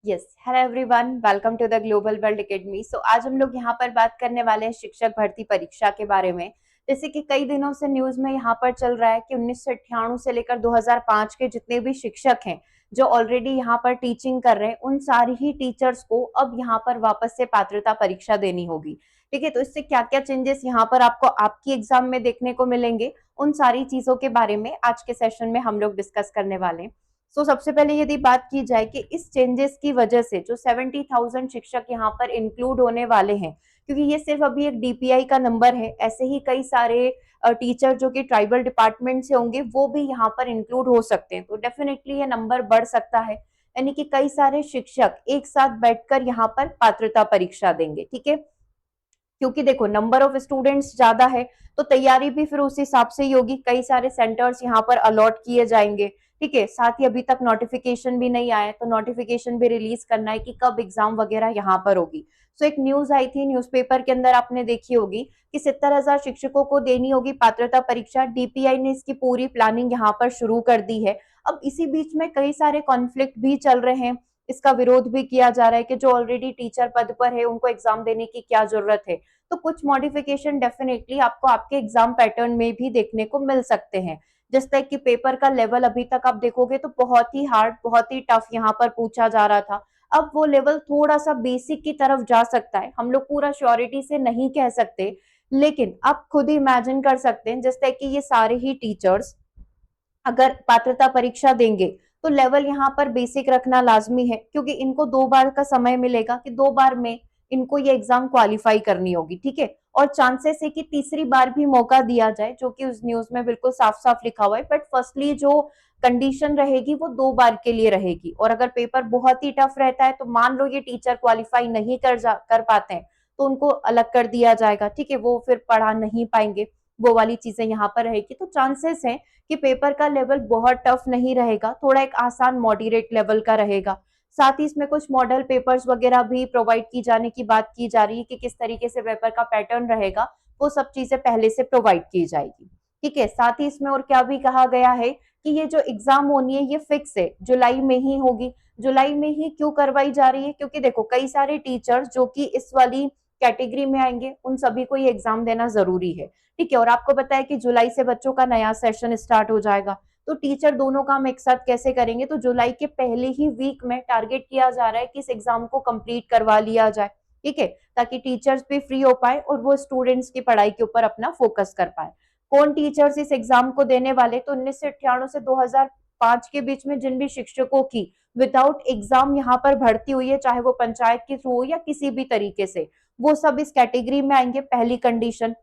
Yes, hello everyone, welcome to the global world academy. आज हम लोग यहाँ पर बात करने वाले हैं शिक्षक भर्ती परीक्षा के बारे में। जैसे कि कई दिनों से न्यूज में यहाँ पर चल रहा है कि 1998 से लेकर 2005 के जितने भी शिक्षक हैं जो ऑलरेडी यहाँ पर टीचिंग कर रहे हैं, उन सारी ही टीचर्स को अब यहाँ पर वापस से पात्रता परीक्षा देनी होगी। ठीक है, तो इससे क्या क्या चेंजेस यहाँ पर आपको आपकी एग्जाम में देखने को मिलेंगे, उन सारी चीजों के बारे में आज के सेशन में हम लोग डिस्कस करने वाले हैं। सबसे पहले यदि बात की जाए कि इस चेंजेस की वजह से जो 70,000 शिक्षक यहाँ पर इंक्लूड होने वाले हैं, क्योंकि ये सिर्फ अभी एक डीपीआई का नंबर है, ऐसे ही कई सारे टीचर जो कि ट्राइबल डिपार्टमेंट से होंगे वो भी यहाँ पर इंक्लूड हो सकते हैं। तो डेफिनेटली ये नंबर बढ़ सकता है, यानी कि कई सारे शिक्षक एक साथ बैठकर यहाँ पर पात्रता परीक्षा देंगे। ठीक है, क्योंकि देखो नंबर ऑफ स्टूडेंट्स ज्यादा है तो तैयारी भी फिर उस हिसाब से ही होगी। कई सारे सेंटर्स यहाँ पर अलॉट किए जाएंगे। ठीक है, साथ ही अभी तक नोटिफिकेशन भी नहीं आया, तो नोटिफिकेशन भी रिलीज करना है कि कब एग्जाम वगैरह यहाँ पर होगी। एक न्यूज आई थी न्यूज़पेपर के अंदर, आपने देखी होगी कि 70,000 शिक्षकों को देनी होगी पात्रता परीक्षा। डीपीआई ने इसकी पूरी प्लानिंग यहाँ पर शुरू कर दी है। अब इसी बीच में कई सारे कॉन्फ्लिक्ट भी चल रहे हैं, इसका विरोध भी किया जा रहा है कि जो ऑलरेडी टीचर पद पर है उनको एग्जाम देने की क्या जरूरत है। तो कुछ मॉडिफिकेशन डेफिनेटली आपको आपके एग्जाम पैटर्न में भी देखने को मिल सकते हैं। जिस तरह की पेपर का लेवल अभी तक आप देखोगे तो बहुत ही हार्ड, बहुत ही टफ यहाँ पर पूछा जा रहा था। अब वो लेवल थोड़ा सा बेसिक की तरफ जा सकता है। हम लोग पूरा श्योरिटी से नहीं कह सकते, लेकिन आप खुद ही इमेजिन कर सकते हैं जिस तरह की ये सारे ही टीचर्स अगर पात्रता परीक्षा देंगे तो लेवल यहाँ पर बेसिक रखना लाजमी है, क्योंकि इनको 2 बार का समय मिलेगा कि 2 बार में इनको ये एग्जाम क्वालिफाई करनी होगी। ठीक है, और चांसेस है कि तीसरी बार भी मौका दिया जाए, जो कि उस न्यूज में बिल्कुल साफ साफ लिखा हुआ है। बट फर्स्टली जो कंडीशन रहेगी वो 2 बार के लिए रहेगी, और अगर पेपर बहुत ही टफ रहता है तो मान लो ये टीचर क्वालिफाई नहीं कर पाते हैं तो उनको अलग कर दिया जाएगा। ठीक है, वो फिर पढ़ा नहीं पाएंगे, वो वाली चीजें यहाँ पर रहेगी। तो चांसेस है कि पेपर का लेवल बहुत टफ नहीं रहेगा, थोड़ा एक आसान मॉडरेट लेवल का रहेगा। साथ ही इसमें कुछ मॉडल पेपर्स वगैरह भी प्रोवाइड की जाने की बात की जा रही है कि किस तरीके से पेपर का पैटर्न रहेगा, वो सब चीजें पहले से प्रोवाइड की जाएगी। ठीक है, साथ ही इसमें और क्या भी कहा गया है कि ये जो एग्जाम होनी है ये फिक्स है, जुलाई में ही होगी। जुलाई में ही क्यों करवाई जा रही है? क्योंकि देखो कई सारे टीचर्स जो कि इस वाली कैटेगरी में आएंगे उन सभी को ये एग्जाम देना जरूरी है। ठीक है, और आपको पता है कि जुलाई से बच्चों का नया सेशन स्टार्ट हो जाएगा, तो टीचर दोनों काम एक साथ कैसे करेंगे? तो जुलाई के पहले ही वीक में टारगेट किया जा रहा है कि इस एग्जाम को कंप्लीट करवा लिया जाए। ठीक है, ताकि टीचर्स भी फ्री हो पाए और वो स्टूडेंट्स की पढ़ाई के ऊपर अपना फोकस कर पाए। कौन टीचर्स इस एग्जाम को देने वाले? तो 1998 से 2005 के बीच में जिन भी शिक्षकों की विदाउट एग्जाम यहाँ पर भर्ती हुई है, चाहे वो पंचायत के थ्रू हो या किसी भी तरीके से, वो सब इस कैटेगरी में आएंगे, पहली कंडीशन।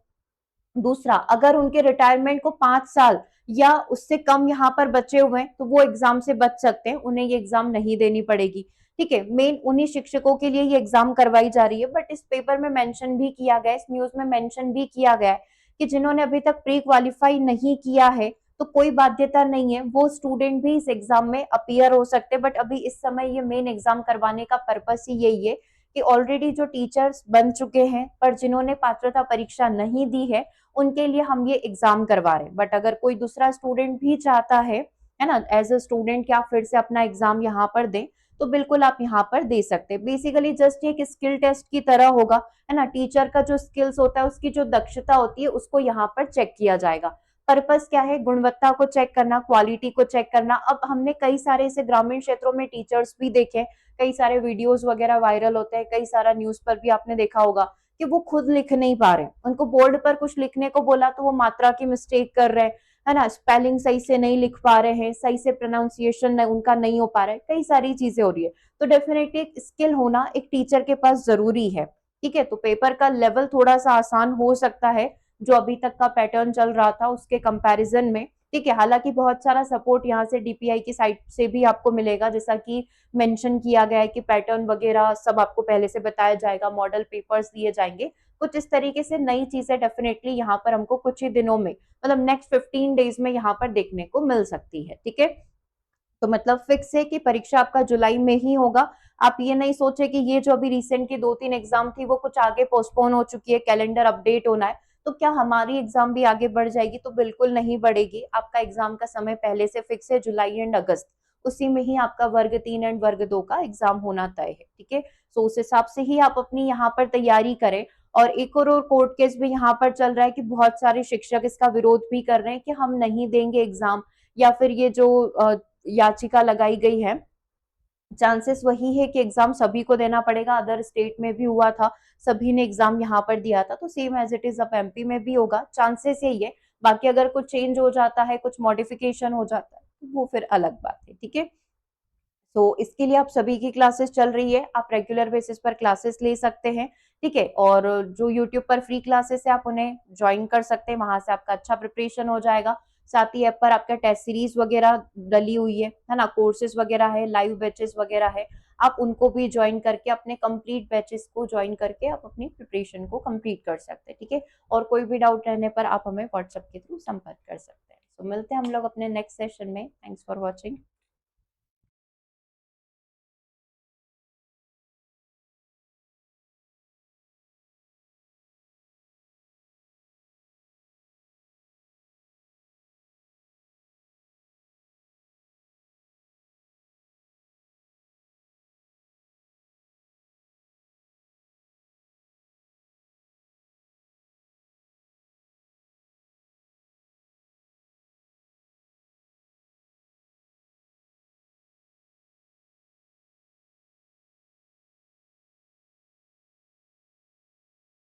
दूसरा, अगर उनके रिटायरमेंट को 5 साल या उससे कम यहाँ पर बचे हुए हैं तो वो एग्जाम से बच सकते हैं, उन्हें ये एग्जाम नहीं देनी पड़ेगी। ठीक है, मेन उन्हीं शिक्षकों के लिए ये एग्जाम करवाई जा रही है। बट इस पेपर में मेंशन भी किया गया, इस न्यूज में मेंशन भी किया गया है कि जिन्होंने अभी तक प्री क्वालिफाई नहीं किया है तो कोई बाध्यता नहीं है, वो स्टूडेंट भी इस एग्जाम में अपीयर हो सकते हैं। बट अभी इस समय ये मेन एग्जाम करवाने का पर्पस ही यही है कि ऑलरेडी जो टीचर्स बन चुके हैं पर जिन्होंने पात्रता परीक्षा नहीं दी है उनके लिए हम ये एग्जाम करवा रहे हैं। बट अगर कोई दूसरा स्टूडेंट भी चाहता है ना, एज अ स्टूडेंट क्या फिर से अपना एग्जाम यहाँ पर दें, तो बिल्कुल आप यहाँ पर दे सकते हैं। बेसिकली जस्ट एक स्किल टेस्ट की तरह होगा, है ना। टीचर का जो स्किल्स होता है, उसकी जो दक्षता होती है, उसको यहाँ पर चेक किया जाएगा। पर्पस क्या है? गुणवत्ता को चेक करना, क्वालिटी को चेक करना। अब हमने कई सारे ऐसे ग्रामीण क्षेत्रों में टीचर्स भी देखे, कई सारे वीडियोस वगैरह वायरल होते हैं, कई सारा न्यूज पर भी आपने देखा होगा कि वो खुद लिख नहीं पा रहे, उनको बोर्ड पर कुछ लिखने को बोला तो वो मात्रा की मिस्टेक कर रहे हैं, है ना, स्पेलिंग सही से नहीं लिख पा रहे हैं, सही से प्रोनाउंसिएशन उनका नहीं हो पा रहा है, कई सारी चीजें हो रही है। तो डेफिनेटली एक स्किल होना एक टीचर के पास जरूरी है। ठीक है, तो पेपर का लेवल थोड़ा सा आसान हो सकता है जो अभी तक का पैटर्न चल रहा था उसके कंपैरिजन में। ठीक है, हालांकि बहुत सारा सपोर्ट यहाँ से डीपीआई की साइड से भी आपको मिलेगा, जैसा कि मेंशन किया गया है कि पैटर्न वगैरह सब आपको पहले से बताया जाएगा, मॉडल पेपर्स दिए जाएंगे। कुछ इस तरीके से नई चीजें डेफिनेटली यहाँ पर हमको कुछ ही दिनों में, मतलब नेक्स्ट 15 डेज में यहाँ पर देखने को मिल सकती है। ठीक है, तो मतलब फिक्स है कि परीक्षा आपका जुलाई में ही होगा। आप ये नहीं सोचे कि ये जो अभी रिसेंट की 2-3 एग्जाम थी वो कुछ आगे पोस्टपोन हो चुकी है, कैलेंडर अपडेट होना है, तो क्या हमारी एग्जाम भी आगे बढ़ जाएगी? तो बिल्कुल नहीं बढ़ेगी। आपका एग्जाम का समय पहले से फिक्स है, जुलाई एंड अगस्त। उसी में ही आपका वर्ग 3 एंड वर्ग 2 का एग्जाम होना तय है, ठीक है। सो उस हिसाब से ही आप अपनी यहाँ पर तैयारी करें। और एक और कोर्ट केस भी यहाँ पर चल रहा है कि बहुत सारे शिक्षक इसका विरोध भी कर रहे हैं कि हम नहीं देंगे एग्जाम, या फिर ये जो याचिका लगाई गई है, चांसेस वही है कि एग्जाम सभी को देना पड़ेगा। अदर स्टेट में भी हुआ था, सभी ने एग्जाम यहाँ पर दिया था, तो सेम एज इट इज अब एमपी में भी होगा, चांसेस यही है। बाकी अगर कुछ चेंज हो जाता है, कुछ मॉडिफिकेशन हो जाता है, तो वो फिर अलग बात है, ठीक है। तो इसके लिए आप सभी की क्लासेस चल रही है, आप रेगुलर बेसिस पर क्लासेस ले सकते हैं, ठीक है। और जो यूट्यूब पर फ्री क्लासेस है, आप उन्हें ज्वाइन कर सकते हैं, वहां से आपका अच्छा प्रिपरेशन हो जाएगा। साथ ही ऐप पर आपका टेस्ट सीरीज वगैरह डली हुई है ना, कोर्सेज वगैरह है, लाइव बैचेस वगैरह है, आप उनको भी ज्वाइन करके अपने कंप्लीट बैचेस को ज्वाइन करके आप अपनी प्रिपरेशन को कंप्लीट कर सकते हैं, ठीक है। और कोई भी डाउट रहने पर आप हमें व्हाट्सएप के थ्रू संपर्क कर सकते हैं। तो मिलते हैं हम लोग अपने नेक्स्ट सेशन में। Thanks for watching.